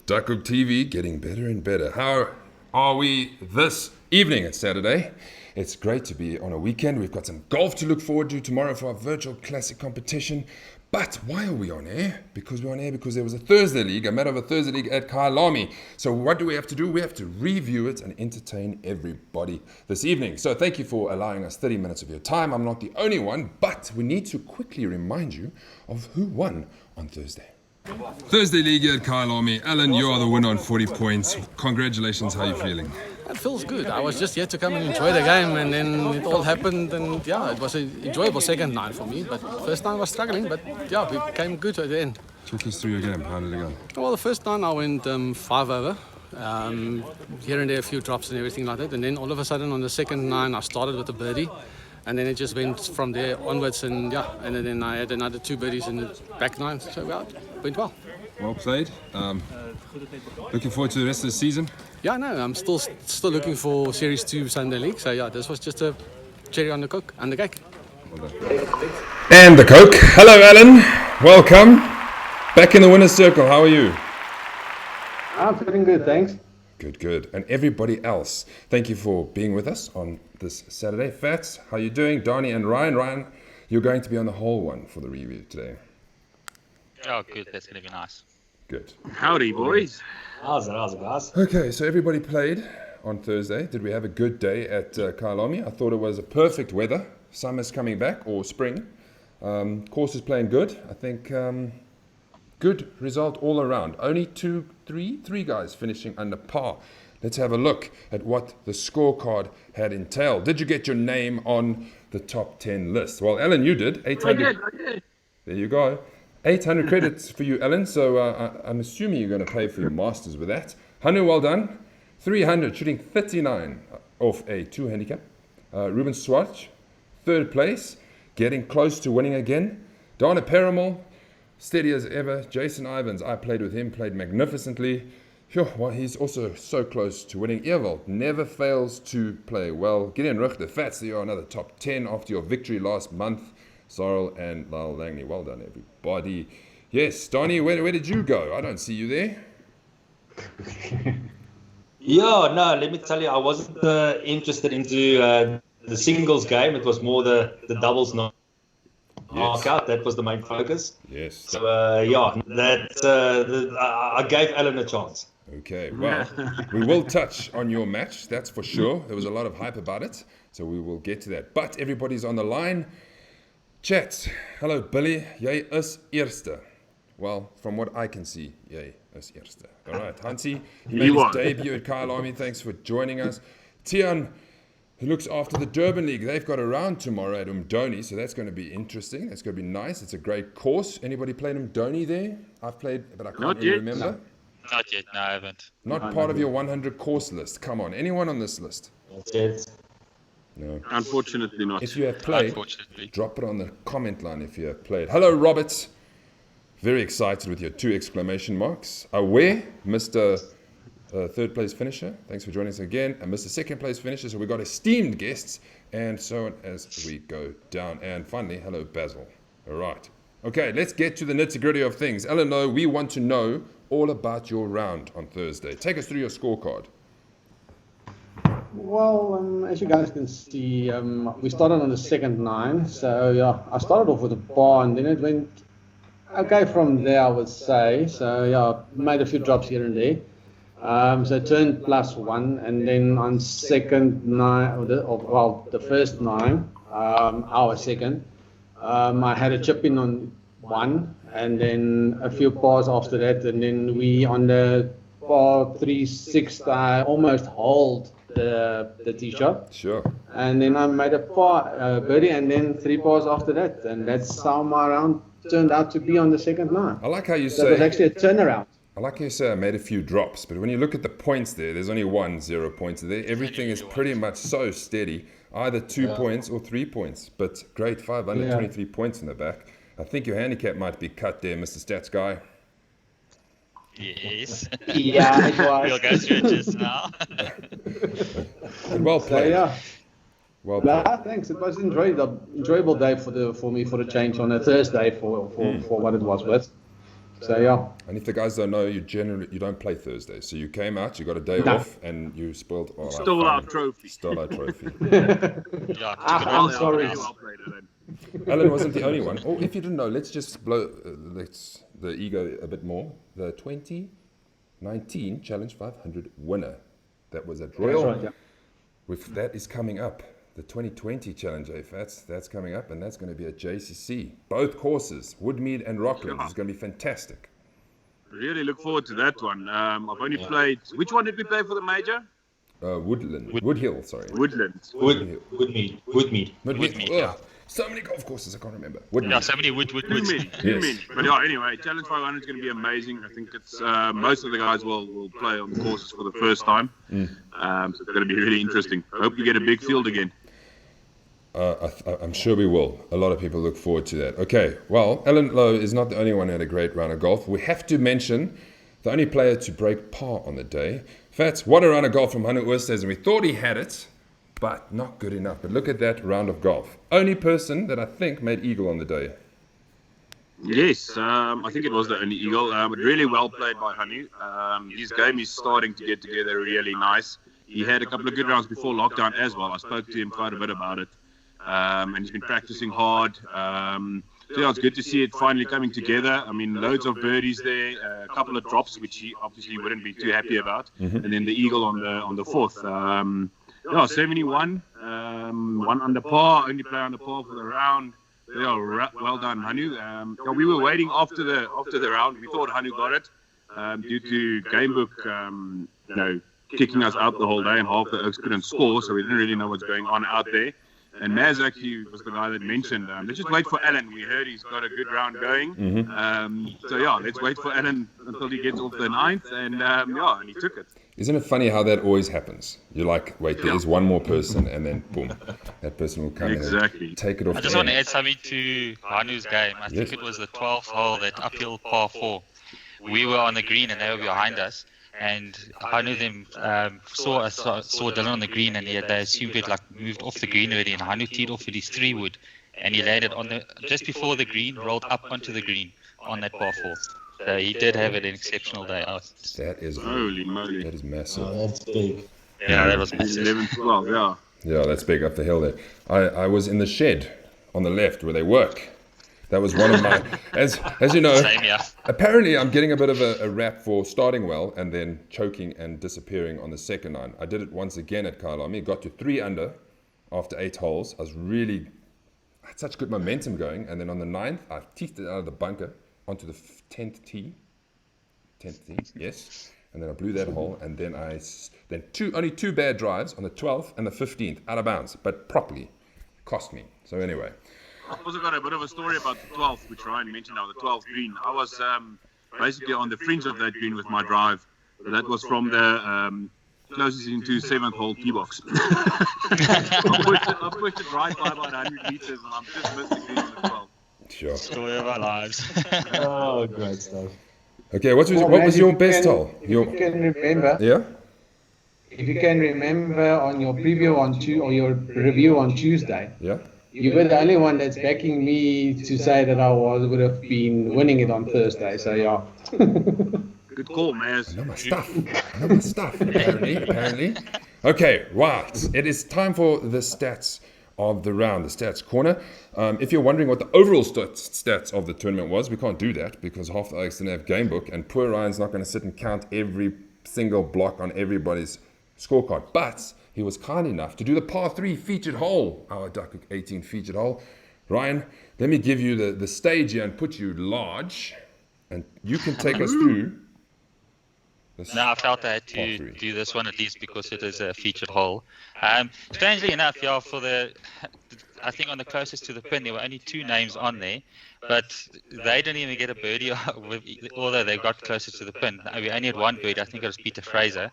DuckhookTV getting better and better. How are we this evening? It's Saturday. It's great to be on a weekend. We've got some golf to look forward to tomorrow for our virtual classic competition. But why are we on air? Because we're on air because there was a Thursday league, a matter of a Thursday league at Kyalami. So what do we have to do? We have to review it and entertain everybody this evening. So thank you for allowing us 30 minutes of your time. I'm not the only one, but we need to quickly remind you of who won on Thursday. Thursday league at Kyalami. Alan, you are the winner on 40 points. Congratulations. How are you feeling? It feels good. I was just here to come and enjoy the game, and then it all happened, and yeah, it was an enjoyable second night for me, but first night was struggling, but yeah, we came good at the end. Talk us through your game. How did it go? Well, the first night I went 5 over, here and there a few drops and everything like that, and then all of a sudden on the second nine I started with a birdie, and then it just went from there onwards, and yeah, and then I had another 2 birdies in the back nine, so well, it went well. Well played. Looking forward to the rest of the season? Yeah, no, I'm still looking for Series 2 Sunday League, so yeah, this was just a cherry on the cake. Well done. And the Coke. Hello, Alan. Welcome. Back in the winner's circle. How are you? I'm feeling good, thanks. Good. And everybody else, thank you for being with us on this Saturday. Fats, how you doing? Donnie and Ryan. Ryan, you're going to be on the whole one for the review today. Oh, good. That's going to be nice. Good. Howdy, boys. How's it, guys? Okay, so everybody played on Thursday. Did we have a good day at Kyalami? I thought it was a perfect weather. Summer's coming back, or spring. Course is playing good. I think good result all around. Only three guys finishing under par. Let's have a look at what the scorecard had entailed. Did you get your name on the top 10 list? Well, Alan, you did. 800. I did. There you go. 800 credits for you, Alan. So I'm assuming you're going to pay for your masters with that. Hanu, well done. 300, shooting 39 off a 2 handicap. Ruben Swatch, 3rd place, getting close to winning again. Dana Paramal, steady as ever. Jason Ivans, I played with him, played magnificently. Well, he's also so close to winning. Ewald never fails to play well. Gideon Richter, Fats, you are another top 10 after your victory last month. Sorrel and Lyle Langley, well done, everybody. Yes, Donnie, where did you go? I don't see you there. Yeah, no, let me tell you, I wasn't interested into the singles game. It was more the doubles knockout. That was the main focus. Yes. So, I gave Alan a chance. Okay, well, we will touch on your match, that's for sure. There was a lot of hype about it, so we will get to that. But everybody's on the line. Chat, hello Billy, jy is eerste. Well, from what I can see, jy is eerste. All right, Hansi, he made his debut at Kyalami. Thanks for joining us. Tian, who looks after the Durban League, they've got a round tomorrow at Umdoni, so that's going to be interesting. That's going to be nice. It's a great course. Anybody played Umdoni there? I've played, but I can't really remember. No. Not yet, no, I haven't. Not part of your 100 course list. Come on, anyone on this list? That's it. No. Unfortunately not. If you have played, drop it on the comment line if you have played. Hello, Robert. Very excited with your 2 exclamation marks. Aware, Mr. 3rd place finisher. Thanks for joining us again. And Mr. 2nd place finisher. So we've got esteemed guests and so on as we go down. And finally, hello, Basil. All right. Okay, let's get to the nitty-gritty of things. Eleanor, we want to know all about your round on Thursday. Take us through your scorecard. Well, as you guys can see, we started on the second nine. So, yeah, I started off with a par and then it went okay from there, I would say. So, yeah, made a few drops here and there. So it turned +1. And then on second nine, the first nine, our second, I had a chip in on 1 and then a few pars after that. And then we on the par 3, 6, I almost hold the tee shot. Sure. And then I made a birdie and then 3 pars after that. And that's how my round turned out to be on the second nine. I like how you So say... it was actually a turnaround. I like how you say I made a few drops, but when you look at the points there's only 0 points there. Everything is pretty much so steady. Either 2 points or 3 points. But great, 523 points in the back. I think your handicap might be cut there, Mr. Stats Guy. Yes. Yeah, it was. We'll go through it just now. But well So, played. yeah. Well played. Yeah, thanks. It was an enjoyable day for me for the change on a Thursday for what it was with. So yeah. And if the guys don't know, you don't play Thursday. So you came out, you got a day No. off, and you spoiled all Stole our our fun. trophy. Stole our trophy. Yeah, I'm took it all sorry. out. Very well played, Alan. Alan wasn't the only one. Or if you didn't know, let's just blow the ego a bit more. The 2019 Challenge 500 winner. That was at Royal. That's right, yeah. That is coming up. The 2020 Challenge, that's coming up, and that's going to be at JCC. Both courses, Woodmead and Rockland. It's going to be fantastic. Really look forward to that one. I've only played. Which one did we play for the major? Woodhill, sorry. Woodland. Woodmead. Woodmead, yeah. So many golf courses, I can't remember. Yeah, Woodmead. so many woods. Too many. But yeah, anyway, Challenge 500 is going to be amazing. I think it's most of the guys will play on the courses for the first time. So it's going to be really interesting. I hope we get a big field again. I'm sure we will. A lot of people look forward to that. Okay, well, Alan Lowe is not the only one who had a great round of golf. We have to mention the only player to break par on the day. Fats, what a round of golf from Hanu Oosthuizen. We thought he had it, but not good enough. But look at that round of golf. Only person that I think made eagle on the day. Yes, I think it was the only eagle. But really well played by Hanu. His game is starting to get together really nice. He had a couple of good rounds before lockdown as well. I spoke to him quite a bit about it. And he's been practicing hard. So yeah, it's good to see it finally coming together. I mean, loads of birdies there, a couple of drops, which he obviously wouldn't be too happy about, and then the eagle on the fourth. Yeah, 71, one under par, only play under par for the round. Yeah, well done, Hanu. Yeah, we were waiting after the round. We thought Hanu got it due to Gamebook, kicking us out the whole day, and half the Oaks couldn't score, so we didn't really know what's going on out there. And Maz actually was the guy that mentioned, let's just wait for Alan. We heard he's got a good round going. So yeah, let's wait for Alan until he gets off the ninth. And and he took it. Isn't it funny how that always happens? You're like, wait, there is one more person, and then boom, that person will come Exactly. and take it off. I just want to add something to Hanu's game. I think it was the 12th hole, that uphill par 4. We were on the green and they were behind us. And Hanu them saw Dylan on the green, and they assumed it like moved off the green already. And Hanu teed off with his 3-wood, and he landed on just before the green, rolled up onto the green on that par 4. So he did have an exceptional day out. That is Holy moly. That is massive. That's big. Yeah, that was massive. 11, 12, yeah. Yeah, that's big up the hill there. I was in the shed on the left where they work. That was one of my, as you know, Same, yeah. apparently I'm getting a bit of a rap for starting well and then choking and disappearing on the second 9. I did it once again at Kyalami, got to 3 under after 8 holes. I had such good momentum going, and then on the 9th, I teethed it out of the bunker onto the 10th tee, yes, and then I blew that hole, and then only 2 bad drives on the 12th and the 15th, out of bounds, but properly, cost me. So anyway. I've also got a bit of a story about the 12th, which Ryan mentioned now, the 12th green. I was basically on the fringe of that green with my drive. That was from the closest into 7th hole tee box. I pushed it right by about 100 meters, and I'm just missed the green on the 12th. Sure. Story of our lives. Oh, great stuff. Okay, what was your best hole? If you can remember, Yeah? if you can remember on your preview or your review on Tuesday, Yeah? you were the only one that's backing me to say that I would have been winning it on Thursday. So yeah. Good call, Maz. I know my stuff, apparently. Okay, right. It is time for the stats of the round, the stats corner. If you're wondering what the overall stats of the tournament was, we can't do that because half the Oaks didn't have Gamebook, and poor Ryan's not going to sit and count every single block on everybody's scorecard. But he was kind enough to do the par 3 featured hole, our Duckhook 18 featured hole. Ryan, let me give you the stage here and put you large, and you can take us through. No, I felt I had to do this one at least because it is a featured hole. Strangely enough, yeah, I think on the closest to the pin, there were only 2 names on there, but they didn't even get a birdie, although they got closer to the pin. We only had 1 birdie, I think it was Peter Fraser.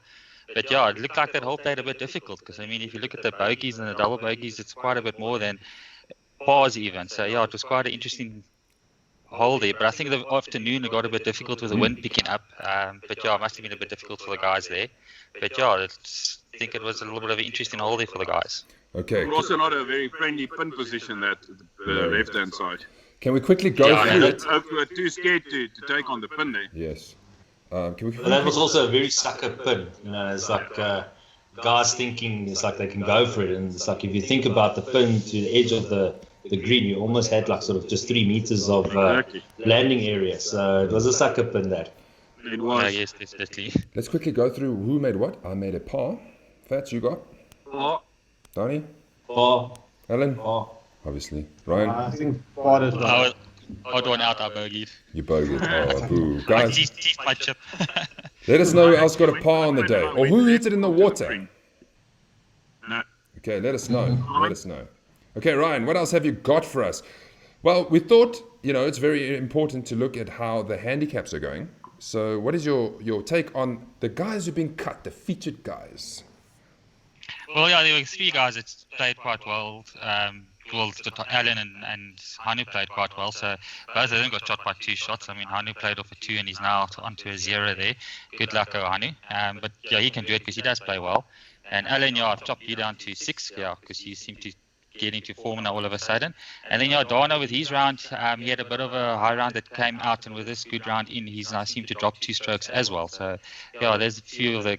But yeah, it looked like that hole played a bit difficult because, I mean, if you look at the bogeys and the double bogeys, it's quite a bit more than pars even. So yeah, it was quite an interesting hole there. But I think the afternoon it got a bit difficult with the wind picking up. But yeah, it must have been a bit difficult for the guys there. But yeah, I think it was a little bit of an interesting hole there for the guys. Okay. Also not a very friendly pin position, that the left-hand side. Can we quickly go Yeah, through it? Oak were too scared to take on the pin there. Yes. Can we But that was also a very sucker pin. It's like guys thinking it's like they can go for it, and it's like if you think about the pin to the edge of the green, you almost had like sort of just 3 meters of landing area. So it was a sucker pin that. It was. yes, definitely. Let's quickly go through who made what. I made a par. Fats, you got? Oh, Donnie? Oh, Alan? oh. Obviously. Ryan? I think part is I was one out, I bogeyed. You bogeyed. Oh, boo. I Guys, teased my chip. let us know who else got a par on the day. Or who hit it in the water. no. Okay, let us know. Let us know. Okay, Ryan, what else have you got for us? Well, we thought, it's very important to look at how the handicaps are going. So what is your take on the guys who've been cut, the featured guys? Well, yeah, there were 3 guys that played quite well. Alan and Hanu played quite well. So both of them got shot by 2 shots. I mean, Hanu played off a 2 and he's now onto a 0 there. Good luck, Hanu. But yeah, he can do it because he does play well. And Alan, I've chopped you down to 6, because you seem to get into form now all of a sudden. And then Dana with his round, he had a bit of a high round that came out, and with this good round in, he's now seemed to drop 2 strokes as well. So yeah, there's a few of the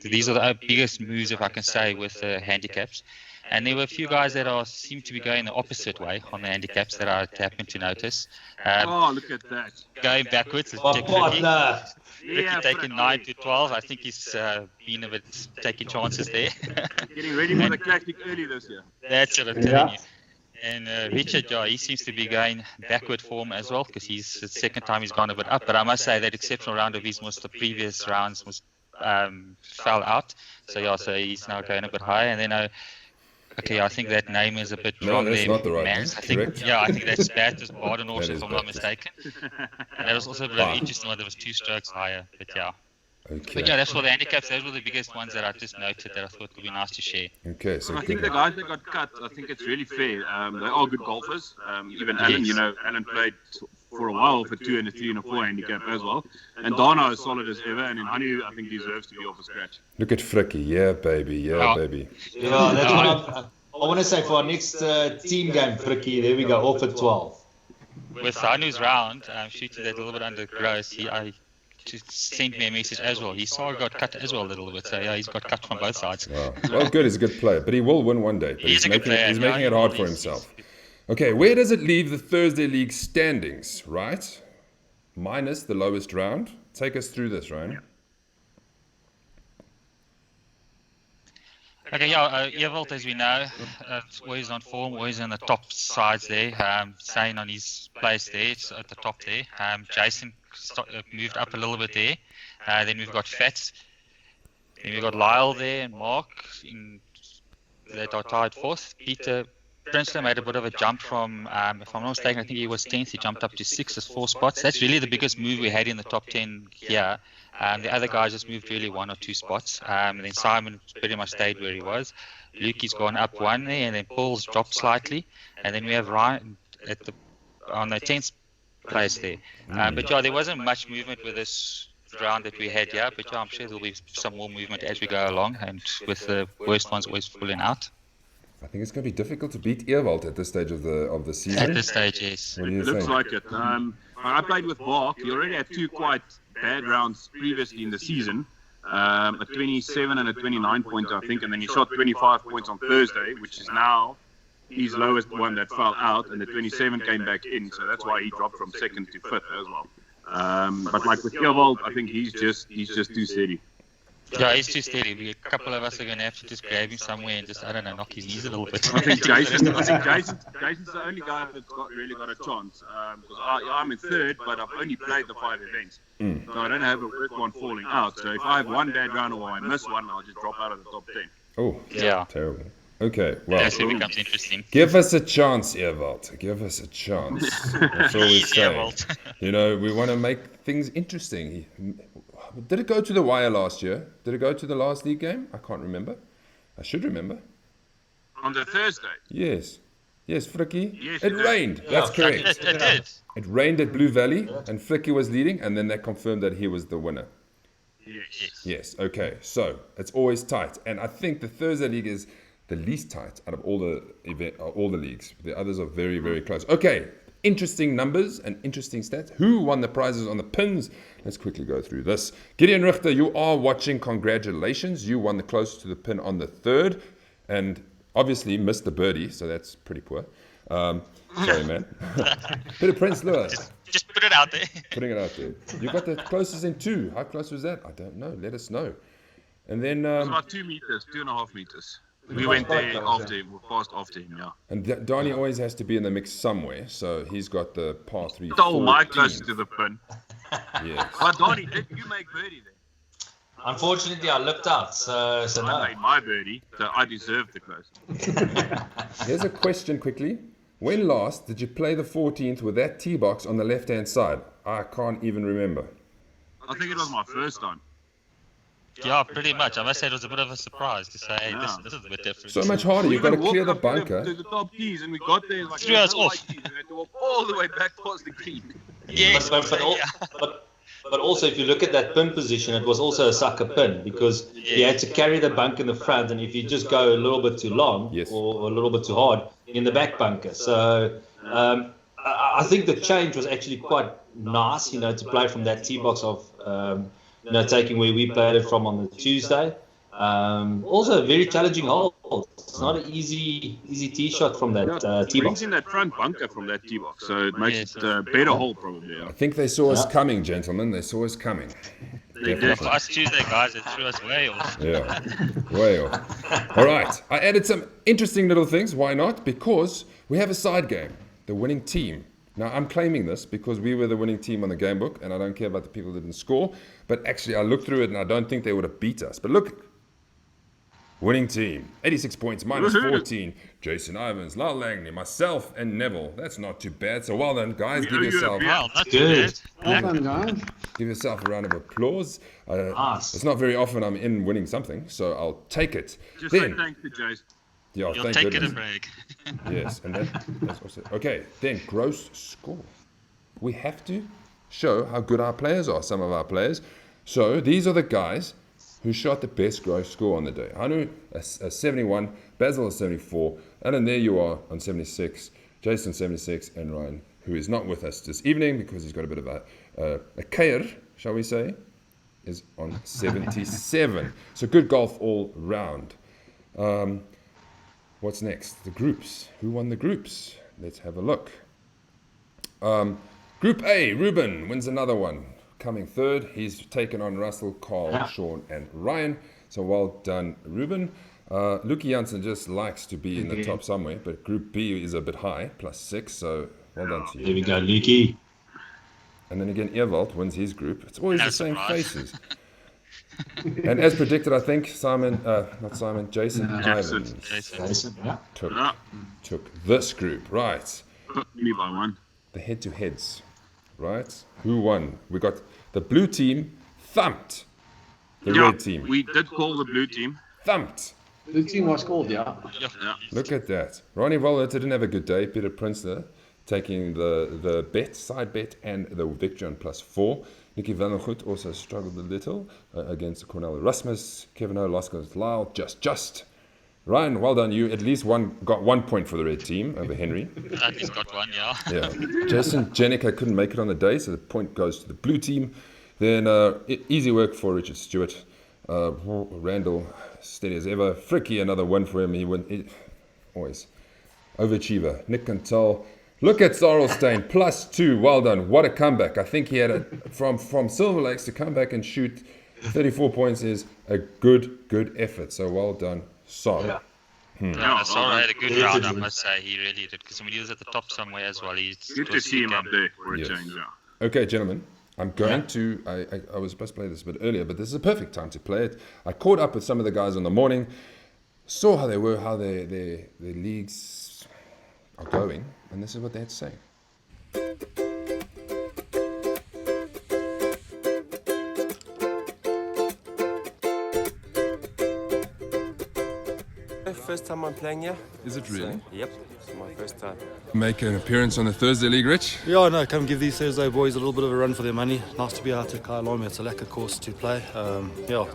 these are the biggest moves, if I can say, with the handicaps. And there were a few guys that seem to be going the opposite way on the handicaps that I happened to notice. Look at that. Going backwards. Ricky taking 9 to 12. I think he's been a bit taking chances there. Getting ready for the classic early this year. That's what I'm telling you. And Richard, he seems to be going backward form as well, because he's the second time he's gone a bit up. But I must say that exceptional round of his was the previous rounds was fell out. So he's now going a bit higher. And then I think that name is a bit wrong there. Not the right name. I think that's Bathurst Badenhorst, if I'm not mistaken. And that was also a bit interesting one. There was 2 strokes higher, but yeah. Okay. But yeah, that's for the handicaps. Those were the biggest ones that I just noted that I thought would be nice to share. Okay, so I think the guys that got cut, I think it's really fair. They are good golfers. Even Alan, Alan played for a while for 2 and a 3 and a 4 handicap as well. And Dana is solid as ever, and Hanu, I think, deserves to be off a scratch. Look at Fricky. Yeah, baby. Baby. Yeah, that's what I want to say for our next team game, Fricky. There we go, off at 12. With Hanu's round, shooting that a little bit under gross, I just sent me a message as well. He saw he got cut as well a little bit, so yeah, he's got cut from both sides. Wow. Well, good. He's a good player, but he will win one day. But he's making it hard for himself. Okay, where does it leave the Thursday League standings, right? Minus the lowest round. Take us through this, Ryan. Okay, Ewald, as we know, always on form, always in the top sides there. Saying on his place there, it's at the top there. Jason moved up a little bit there. Then we've got Fats. Then we've got Lyle there and Mark that are tied 4th. Peter Prinsloo made a bit of a jump from, if I'm not mistaken, I think he was 10th. He jumped up to 6th as 4 spots. That's really the biggest move we had in the top 10 here. The other guys just moved really 1 or 2 spots. And then Simon pretty much stayed where he was. Lukey's gone up 1 there, and then Paul's dropped slightly. And then we have Ryan on the 10th place there. But yeah, there wasn't much movement with this round that we had here. But yeah, I'm sure there'll be some more movement as we go along, and with the worst ones always pulling out. I think it's going to be difficult to beat Ewald at this stage of the season. At this stage, yes. What do you It looks think? like it. I played with Bark. He already had 2 quite bad rounds previously in the season. A 27 and a 29 point, I think, and then he shot 25 points on Thursday, which is now his lowest one that fell out, and the 27 came back in, so that's why he dropped from 2nd to 5th as well. But like with Ewald, I think he's just too steady. Yeah, he's too steady. A couple of us are going to have to just grab him somewhere and just, I don't know, knock his knees a little bit. I think Jason's the only guy that's really got a chance. Because I'm in 3rd, but I've only played the 5 events. So I don't have a worst one falling out. So if I have one bad round or I miss one, I'll just drop out of the top 10. Oh, yeah. Terrible. Okay, well, That's where it becomes interesting. give us a chance, Ewald. Give us a chance. That's all we Please, say. Ewald. We want to make things interesting. Did it go to the wire last year? Did it go to the last league game? I can't remember. I should remember. On the Thursday? Yes. Yes, Fricky. Yes, it rained. That's correct. It did. It rained at Blue Valley, and Fricky was leading, and then they confirmed that he was the winner. Yes. Yes, okay. So, it's always tight. And I think the Thursday league is the least tight out of all the leagues. The others are very, very close. Okay, interesting numbers and interesting stats. Who won the prizes on the pins? Let's quickly go through this. Gideon Richter, you are watching. Congratulations. You won the closest to the pin on the 3rd and obviously missed the birdie, so that's pretty poor. Sorry, man. Peter Prince Lewis. Just put it out there. Putting it out there. You got the closest in 2. How close was that? I don't know. Let us know. And then... it was about 2 meters, 2.5 meters. We went there after him, we passed after him, yeah. And Donnie always has to be in the mix somewhere, so he's got the par 3. Stole my close to the pin. Yes. But Donnie, did you make birdie there? Unfortunately, I looked out, so I no. made my birdie, so I deserved the close. Here's a question quickly. When last did you play the 14th with that tee box on the left-hand side? I can't even remember. I think it was my first time. Yeah, pretty much. I must say it was a bit of a surprise to say, hey, this is a bit different. So much harder. You've got to clear the bunker. To the top keys, and we got there like 3 hours off. keys, and we had to walk all the way back past the green. Yes, But also, if you look at that pin position, it was also a sucker pin because you had to carry the bunk in the front, and if you just go a little bit too long or a little bit too hard in the back bunker. So I think the change was actually quite nice, to play from that tee box of, taking where we played it from on the Tuesday. Also, a very challenging hole. It's not an easy tee shot from that tee box. Brings in that front bunker from that tee box, so it makes it a better hole probably. Yeah. I think they saw us coming, gentlemen. They saw us coming. They did. for us Tuesday guys, it threw us way off. Yeah, way off. All right. I added some interesting little things. Why not? Because we have a side game, the winning team. Now, I'm claiming this because we were the winning team on the game book, and I don't care about the people that didn't score. But actually, I looked through it, and I don't think they would have beat us. But look, winning team, 86 points, minus 14. Jason Ivans, Lyle Langley, myself, and Neville. That's not too bad. So well done, guys. Give yourself Wow, not too Good. bad. Well done, guys. Give yourself a round of applause. It's not very often I'm in winning something, so I'll take it. Just say Then, thanks to Jace. yeah, You'll thank take goodness. it a break. Yes, and that's also okay. Then gross score. We have to show how good our players are. Some of our players. So these are the guys who shot the best gross score on the day. Hanu a 71, Basil a 74, and then there you are on 76, Jason 76, and Ryan, who is not with us this evening because he's got a bit of a kair, shall we say, is on 77. So good golf all round. What's next? The groups. Who won the groups? Let's have a look. Group A, Ruben wins another one. Coming third, he's taken on Russell, Carl, Sean, and Ryan. So well done, Ruben. Luki Janssen just likes to be in the top somewhere, but Group B is a bit high, +6. So well done to you. There we go, Lukey. And then again, Ewald wins his group. It's always No the same surprise. faces. And as predicted, I think Jason Jason. Ivans Jason, yeah. took this group. Right. Me by one. The head-to-heads. Right. Who won? We got the blue team thumped. The red team We did call the blue team. thumped. The team was called, yeah. Yeah. Look at that. Ronnie Vollert didn't have a good day. Peter Prinsloo taking the bet, side bet, and the victory on +4. Nicky van der Goed also struggled a little against Cornel Erasmus. Kevin O lost against Lyle. Just. Ryan, well done. You at least got 1 point for the red team over Henry. At least got one, yeah. Yeah. Jason Jenica couldn't make it on the day, so the point goes to the blue team. Then easy work for Richard Stewart. Randall, steady as ever. Fricky, another win for him. He always. Overachiever. Nick Cantal. Look at Sarlstein, +2. Well done. What a comeback. I think he had from Silver Lakes to come back and shoot 34 points is a good effort. So well done, Sar. Yeah. Yeah, Sora had a good round, I must say. He really did. Because when he was at the top somewhere as well, Good to see him up there for a Yes. change. Yeah. Okay, gentlemen. I'm going to. I was supposed to play this a bit earlier, but this is a perfect time to play it. I caught up with some of the guys in the morning, saw how they were, how their leagues are going, and this is what they had to say. First time I'm playing here. Is it really? Yep, it's my first time. Make an appearance on the Thursday League, Rich? Yeah, no, come give these Thursday boys a little bit of a run for their money. Nice to be out at Kyalami. It's a lacquer course to play.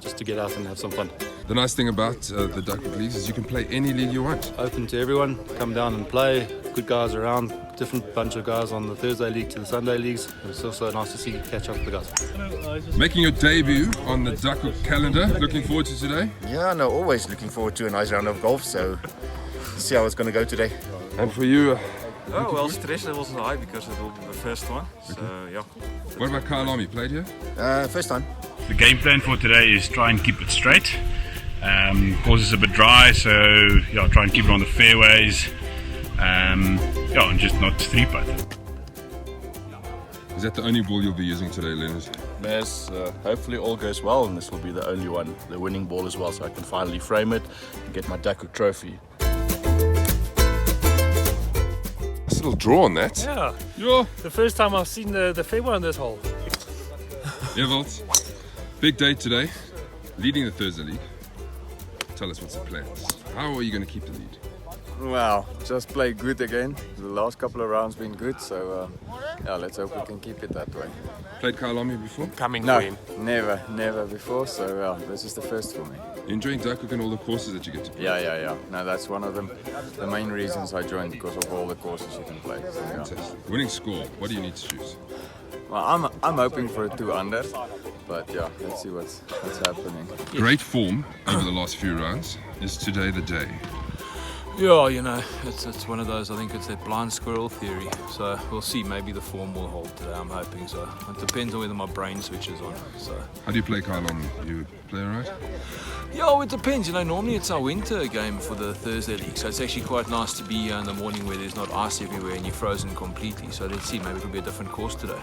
Just to get out and have some fun. The nice thing about the Duckhook leagues is you can play any league you want. Open to everyone. Come down and play. Good guys around. different bunch of guys on the Thursday league to the Sunday leagues. It's also nice to see you catch up with the guys. Making your debut on the Duckhook calendar. Looking forward to today. Yeah, no, always looking forward to a nice round of golf. So, see how it's going to go today. And for you? Oh, well, stress levels are high because it will be the first one. So, yeah. What about Kyalami? Played here? First time. The game plan for today is try and keep it straight. Course is a bit dry, so yeah, try and keep it on the fairways. Yeah, and just not three putt. Is that the only ball you'll be using today, Leonard? Yes, hopefully all goes well, and this will be the only one, the winning ball as well, so I can finally frame it and get my Duckhook trophy. Nice little draw on that. Yeah. The first time I've seen the fairway on this hole. Evald, big day today, leading the Thursday league. Tell us what's the plans. How are you going to keep the lead? Well, just play good again. The last couple of rounds been good, so yeah, let's hope we can keep it that way. Played Kyalami before? No, never before, so this is the first for me. You enjoying Duckhook and all the courses that you get to play? Yeah. No, that's one of the main reasons I joined, because of all the courses you can play. So, yeah. Winning score, what do you need to choose? Well, I'm hoping for a 2 under, but yeah, let's see what's happening. Great form over the last few rounds. Is today the day? Yeah, you know, it's one of those, I think it's that blind squirrel theory. So we'll see, maybe the form will hold today, I'm hoping so. It depends on whether my brain switches on. So. How do you play Kyalami? You play alright? Yeah, well, it depends. You know, normally it's our winter game for the Thursday league, so it's actually quite nice to be here in the morning where there's not ice everywhere and you're frozen completely. So let's see, maybe it'll be a different course today.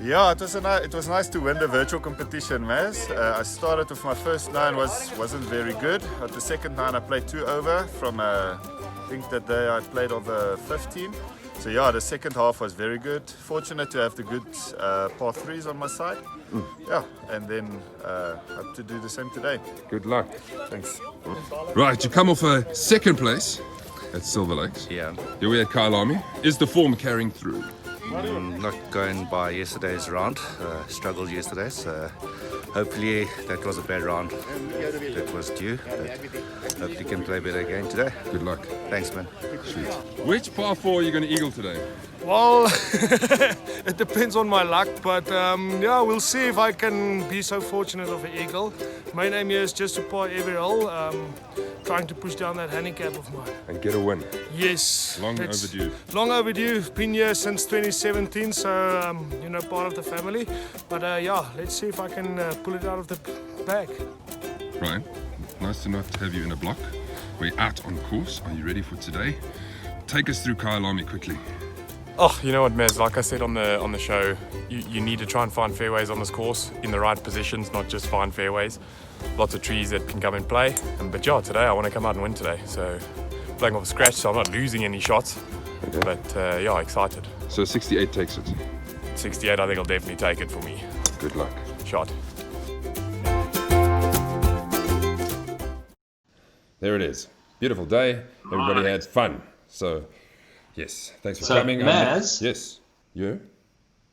Yeah, it was nice to win the virtual competition, Maz. I started with my first 9 wasn't very good. At the second 9 I played 2 over from I think that day I played over 15. So yeah, the second half was very good. Fortunate to have the good par 3s on my side. Yeah, and then hope to do the same today. Good luck. Thanks. Right, you come off a second place at Silver Lakes. Yeah. Here we at Kyalami. Is the form carrying through? Not going by yesterday's round. Struggled yesterday, so hopefully that was a bad round. That was due, but hopefully can play better again today. Good luck. Thanks, man. Sweet. Which par 4 are you going to eagle today? Well, it depends on my luck, but yeah, we'll see if I can be so fortunate of an eagle. My aim here is just to par every hole, trying to push down that handicap of mine. And get a win. Yes. Long overdue. Long overdue. Been here since 2017, so you know, part of the family. But yeah, let's see if I can pull it out of the bag. Ryan, nice to not have you in a block. We're out on course. Are you ready for today? Take us through Kyalami quickly. Oh, you know what, Mez, like I said on the show, you need to try and find fairways on this course in the right positions, not just find fairways. Lots of trees that can come and play. But yeah, today I want to come out and win today. So playing off a scratch, so I'm not losing any shots. Okay. But yeah, excited. So 68 takes it? 68, I think I'll definitely take it for me. Good luck. Shot. There it is. Beautiful day. Everybody had fun. So, yes, thanks for coming. Maz, yes, you?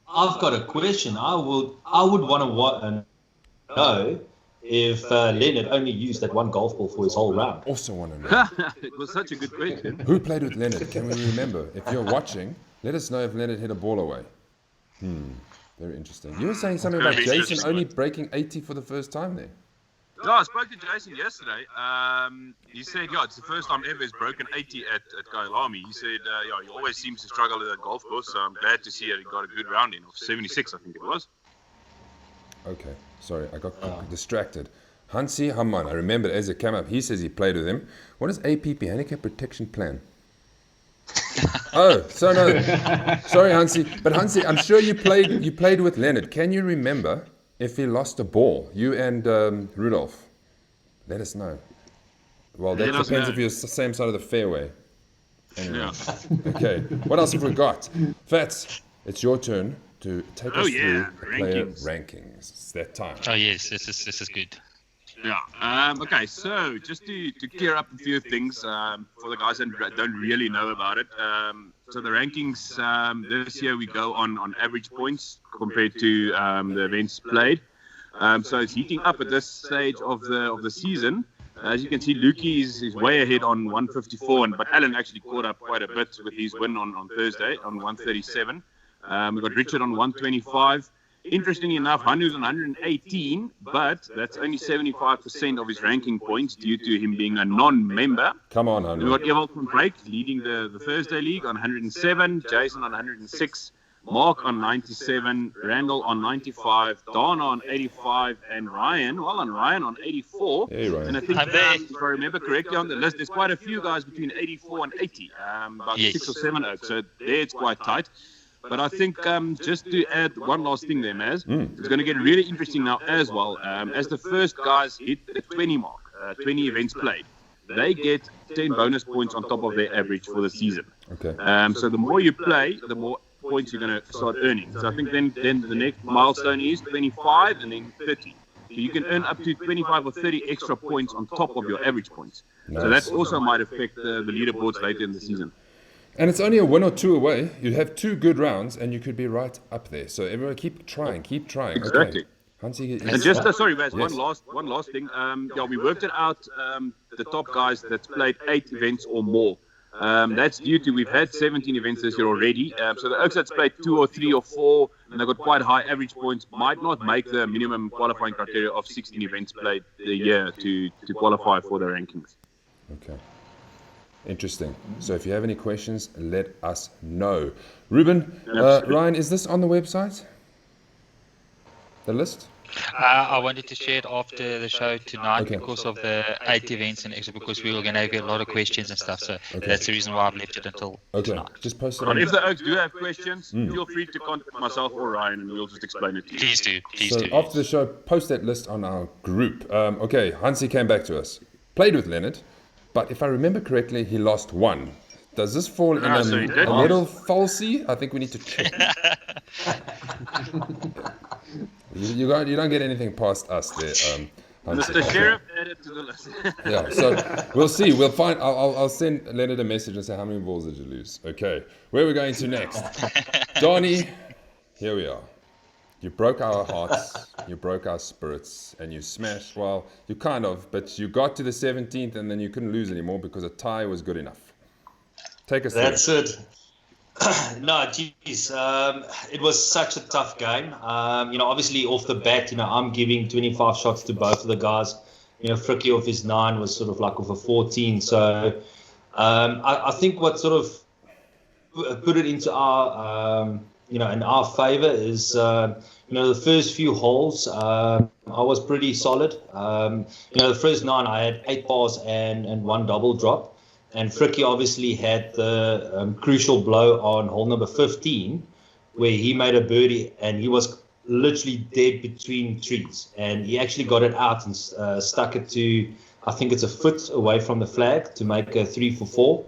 I've got a question. I would want to know if Leonard only used that one golf ball for his whole round. Also want to know. It was such a good question. Who played with Leonard? Can we remember? If you're watching, let us know if Leonard hit a ball away. Very interesting. You were saying something about Jason only breaking 80 for the first time there. No, I spoke to Jason yesterday. He said, yeah, it's the first time ever he's broken 80 at Kyalami. He said, yeah, he always seems to struggle at that golf course, so I'm glad to see that he got a good round in of 76, I think it was. Okay, sorry, I got distracted. Hansi Hamman, I remember as it came up, he says he played with him. What is APP, Handicap Protection Plan? Oh, so no, sorry Hansi, but Hansi, I'm sure you played with Leonard. Can you remember if he lost a ball, you and Rudolph? Let us know. Well, that depends if you're the same side of the fairway. Anyway. Yeah. Okay, what else have we got? Fats, it's your turn to take us through the player rankings. It's that time. Oh yes, this is good. Yeah. Okay. So just to clear up a few things for the guys that don't really know about it. So the rankings this year we go on average points compared to the events played. So it's heating up at this stage of the season. As you can see, Lukey is way ahead on 154, but Alan actually caught up quite a bit with his win on Thursday on 137. We got Richard on 125. Interestingly enough, Hanu's on 118, but that's only 75% of his ranking points due to him being a non-member. Come on, Hanu. We've got Ewald from Blake leading the Thursday league on 107, Jason on 106, Mark on 97, Randall on 95, Dana on 85, and Ryan on 84. Hey, Ryan. And I think, if I remember correctly on the list, there's quite a few guys between 84 and 80, about 6 or 7 oaks, so there it's quite tight. But I think just to add one last thing there, Maz, it's going to get really interesting now as well. As the first guys hit the 20 mark, 20 events played, they get 10 bonus points on top of their average for the season. Okay. So the more you play, the more points you're going to start earning. So I think then the next milestone is 25 and then 30. So you can earn up to 25 or 30 extra points on top of your average points. Nice. So that also might affect the leaderboards later in the season. And it's only a 1 or 2 away. You have 2 good rounds, and you could be right up there. So everyone, keep trying. Exactly. Okay. Hansi, And just sorry, Baz, yes. one last thing. We worked it out. The top guys that's played 8 events or more. That's due to we've had 17 events this year already. So the Oaks that's played 2 or 3 or 4, and they've got quite high average points, might not make the minimum qualifying criteria of 16 events played a year to qualify for the rankings. Okay. Interesting. So if you have any questions, let us know. Ruben, Ryan, is this on the website? The list? I wanted to share it after the show tonight because of the 8 events and extra, because we were going to have a lot of questions and stuff. So that's the reason why I've left it until tonight. Just post it But on. if the Oaks do have questions, feel free to contact myself or Ryan, and we'll just explain it to you. Please do. So after the show, post that list on our group. Okay, Hansi came back to us. Played with Leonard, but if I remember correctly, he lost 1. Does this fall in a little falsy? I think we need to check. You don't get anything past us there. Hansi. Mr. Sheriff added to the list. Yeah, so we'll see. We'll find. I'll send Leonard a message and say, how many balls did you lose? Okay, where are we going to next? Donnie, here we are. You broke our hearts, you broke our spirits, and you smashed, well, you kind of, but you got to the 17th and then you couldn't lose anymore because a tie was good enough. Take us through. That's it. No, geez, it was such a tough game. Obviously off the bat, I'm giving 25 shots to both of the guys. Fricky off his 9 was sort of like off a 14. So I think what sort of put it into our, in our favor is, the first few holes, I was pretty solid. The first 9, I had 8 bars and 1 double drop. And Fricky obviously had the crucial blow on hole number 15, where he made a birdie and he was literally dead between trees. And he actually got it out and stuck it to, I think it's a foot away from the flag to make a 3 for 4.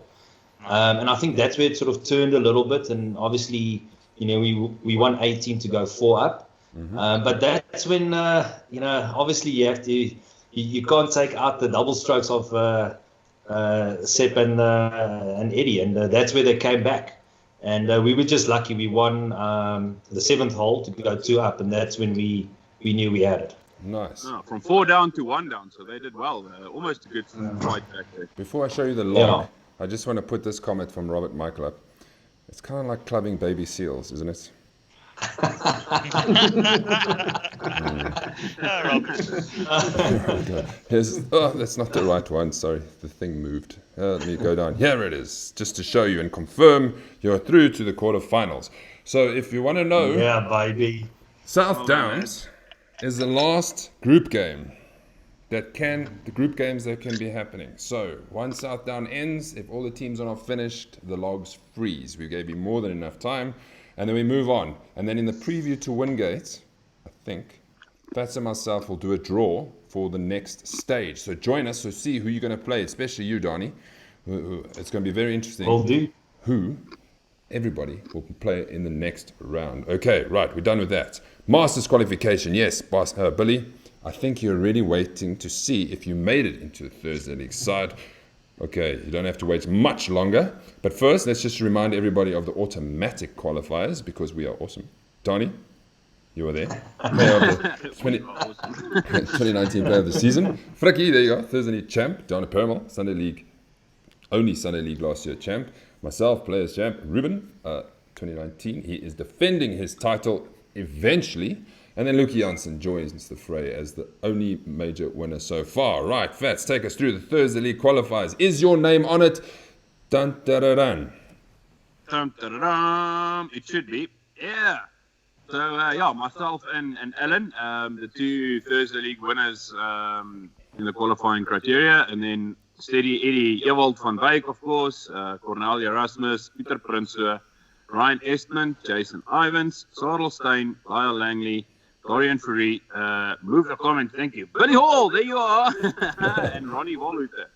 And I think that's where it sort of turned a little bit. And obviously, we won 18 to go 4 up. But that's when, obviously you have to, you can't take out the double strokes of Sepp and Eddie, and that's where they came back. And we were just lucky. We won the 7th hole to go 2 up, and that's when we knew we had it. Nice. From 4 down to 1 down, so they did well. Almost a good fight back there. Before I show you the log, I just want to put this comment from Robert Michael up. It's kind of like clubbing baby seals, isn't it? That's not the right one. Sorry, the thing moved. Let me go down. Here it is, just to show you and confirm you're through to the quarterfinals. So if you want to know, yeah, baby, South Downs is the last group game the group games that can be happening. So once South Down ends, if all the teams are not finished, the logs freeze. We gave you more than enough time. And then we move on. And then in the preview to Wingate, I think, Fats and myself will do a draw for the next stage. So join us to see who you're going to play, especially you, Donnie. It's going to be very interesting. Will do. Who everybody will play in the next round. Okay, right, we're done with that. Masters qualification, yes, Billy. I think you're really waiting to see if you made it into the Thursday League side. Okay, you don't have to wait much longer. But first, let's just remind everybody of the automatic qualifiers because we are awesome. Donnie? You were there. Player of the 2019 Player of the Season. Frikkie, there you go. Thursday League champ. Donna Permal, Sunday League, only Sunday League last year champ. Myself, Players champ. Ruben, 2019. He is defending his title eventually. And then Luke Janssen joins the fray as the only major winner so far. Right, Fats, take us through the Thursday League qualifiers. Is your name on it? Dun, da, da, dun. Dun, da, da, dun. It should be. Yeah. So, myself and Alan, the two Thursday League winners in the qualifying criteria. And then Steady Eddie Ewald van Wyk, of course, Cornel Erasmus, Pieter Prinsloo, Ryan Estman, Jason Ivans, Sarel Steyn, Lyle Langley, Dorian Fourie, move the comment, thank you. Billy Hall, there you are, and Ronnie Walhuter.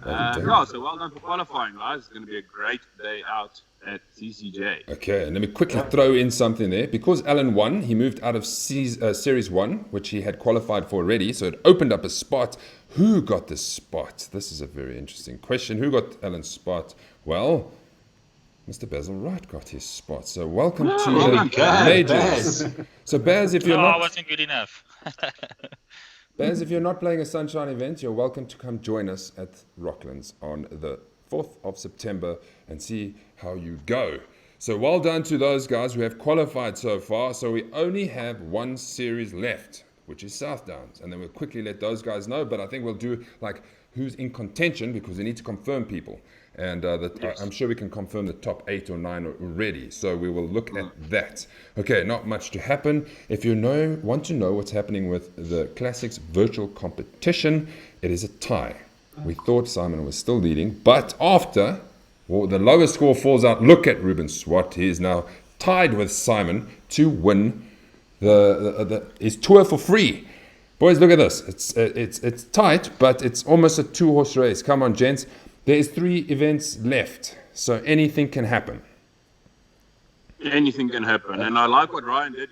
So well done for qualifying, guys. It's going to be a great day out at CCJ. Okay, and let me quickly throw in something there. Because Alan won, he moved out of Series 1, which he had qualified for already, so it opened up a spot. Who got the spot? This is a very interesting question. Who got Alan's spot? Well, Mr. Basil Wright got his spot. So welcome to the majors. So Baz, if you're not... I wasn't good enough. Baz, if you're not playing a Sunshine event, you're welcome to come join us at Rocklands on the 4th of September and see how you go. So well done to those guys who have qualified so far. So we only have one series left, which is South Downs. And then we'll quickly let those guys know. But I think we'll do like who's in contention because we need to confirm people. And I'm sure we can confirm the top 8 or 9 already. So we will look at that. Okay, not much to happen. If you want to know what's happening with the Classics virtual competition, it is a tie. We thought Simon was still leading, but after the lowest score falls out, look at Ruben Swart. He is now tied with Simon to win his tour for free. Boys, look at this. It's tight, but it's almost a 2-horse race. Come on, gents. There's 3 events left, so anything can happen. Anything can happen, and I like what Ryan did.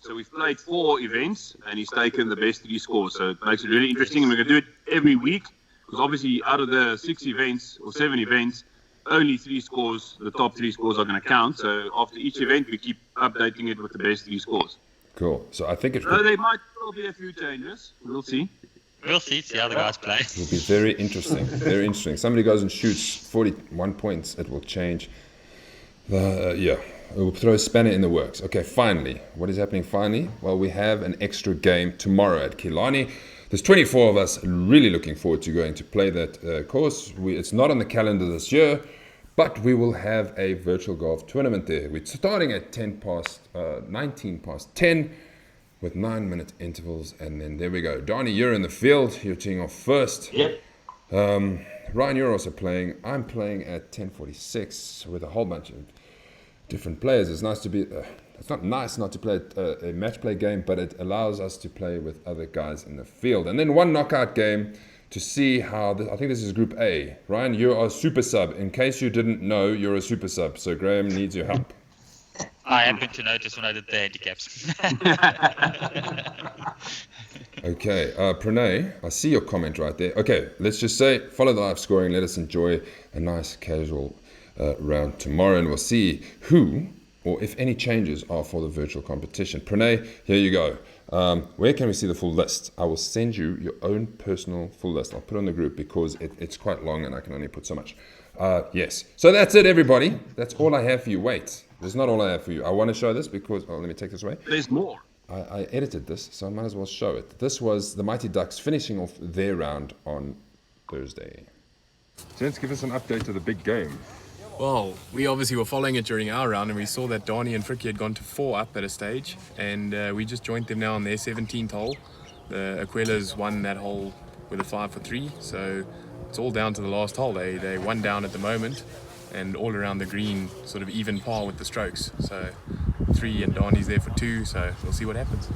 So we've played 4 events, and he's taken the best 3 scores. So it makes it really interesting, and we're going to do it every week because obviously out of the 6 events or 7 events, only 3 scores, the top 3 scores are going to count. So after each event, we keep updating it with the best 3 scores. Cool. So I think So there might still be a few changes. We'll see. We'll see how the guys play. It will be very interesting. Very interesting. Somebody goes and shoots 41 points, it will change. It will throw a spanner in the works. Okay, finally. What is happening finally? Well, we have an extra game tomorrow at Kyalami. There's 24 of us really looking forward to going to play that course. It's not on the calendar this year, but we will have a virtual golf tournament there. We're starting at 19 past 10. With 9-minute intervals, and then there we go. Donnie, you're in the field. You're teeing off first. Yep. Ryan, you're also playing. I'm playing at 10:46 with a whole bunch of different players. It's nice to be. It's not nice not to play a match play game, but it allows us to play with other guys in the field. And then one knockout game to see how. I think this is Group A. Ryan, you are a super sub. In case you didn't know, you're a super sub. So Graham needs your help. I happened to notice when I did the handicaps. Okay, Pranay, I see your comment right there. Okay, let's just say, follow the live scoring. Let us enjoy a nice casual round tomorrow, and we'll see who, or if any changes are for the virtual competition. Pranay, here you go. Where can we see the full list? I will send you your own personal full list. I'll put it on the group because it's quite long and I can only put so much. Yes, so that's it, everybody. That's all I have for you. Wait. That's not all I have for you. I want to show this because... let me take this away. There's more. I edited this, so I might as well show it. This was the Mighty Ducks finishing off their round on Thursday. Gents, give us an update of the big game. Well, we obviously were following it during our round, and we saw that Donnie and Frikkie had gone to 4 up at a stage, and we just joined them now on their 17th hole. The Aquelas won that hole with a 5 for 3, so it's all down to the last hole. They 1 down at the moment, and all around the green, sort of even par with the strokes. So 3 and Donnie's there for 2, so we'll see what happens.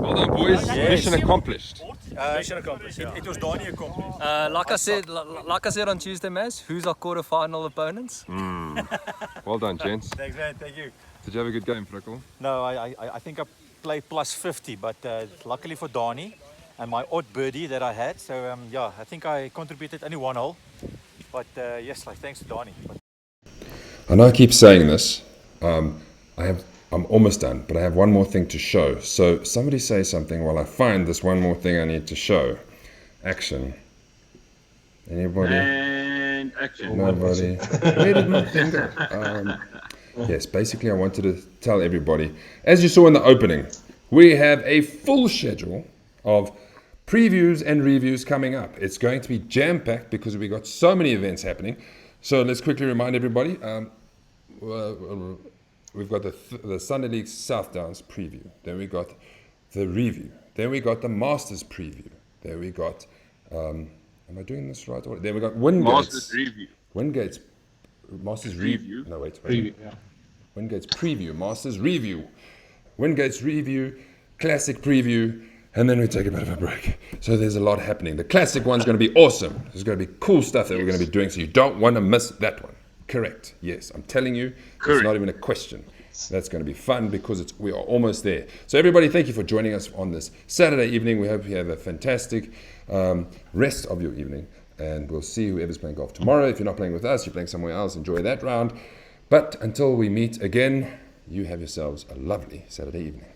Well done, boys. Mission accomplished. Mission accomplished. It was Donnie accomplished. Like I said on Tuesday, Maz, who's our quarterfinal opponents? Well done, gents. Thanks, man. Thank you. Did you have a good game, Frikkel? No, I think I played plus 50, but luckily for Donnie and my odd birdie that I had. So, yeah, I think I contributed only 1 hole. But yes, like, thanks to Donnie. I know I keep saying this. I'm almost done, but I have one more thing to show. So somebody say something while I find this one more thing I need to show. Action. Anybody? And action. Nobody. Where did my thing go? Yes, basically I wanted to tell everybody, as you saw in the opening, we have a full schedule of previews and reviews coming up. It's going to be jam-packed because we've got so many events happening. So let's quickly remind everybody. We've got the Sunday League South Downs preview. Then we got the review. Then we got the Masters preview. Then we got, am I doing this right? Then we got Wingates. Masters review. Wingates. Masters review. No, wait. Preview, yeah. Wingates preview. Masters review. Wingates review. Classic preview. And then we take a bit of a break. So there's a lot happening. The classic one's going to be awesome. There's going to be cool stuff that we're going to be doing. So you don't want to miss that one. Correct. Yes, I'm telling you, it's not even a question. That's going to be fun because we are almost there. So everybody, thank you for joining us on this Saturday evening. We hope you have a fantastic rest of your evening. And we'll see whoever's playing golf tomorrow. If you're not playing with us, you're playing somewhere else, enjoy that round. But until we meet again, you have yourselves a lovely Saturday evening.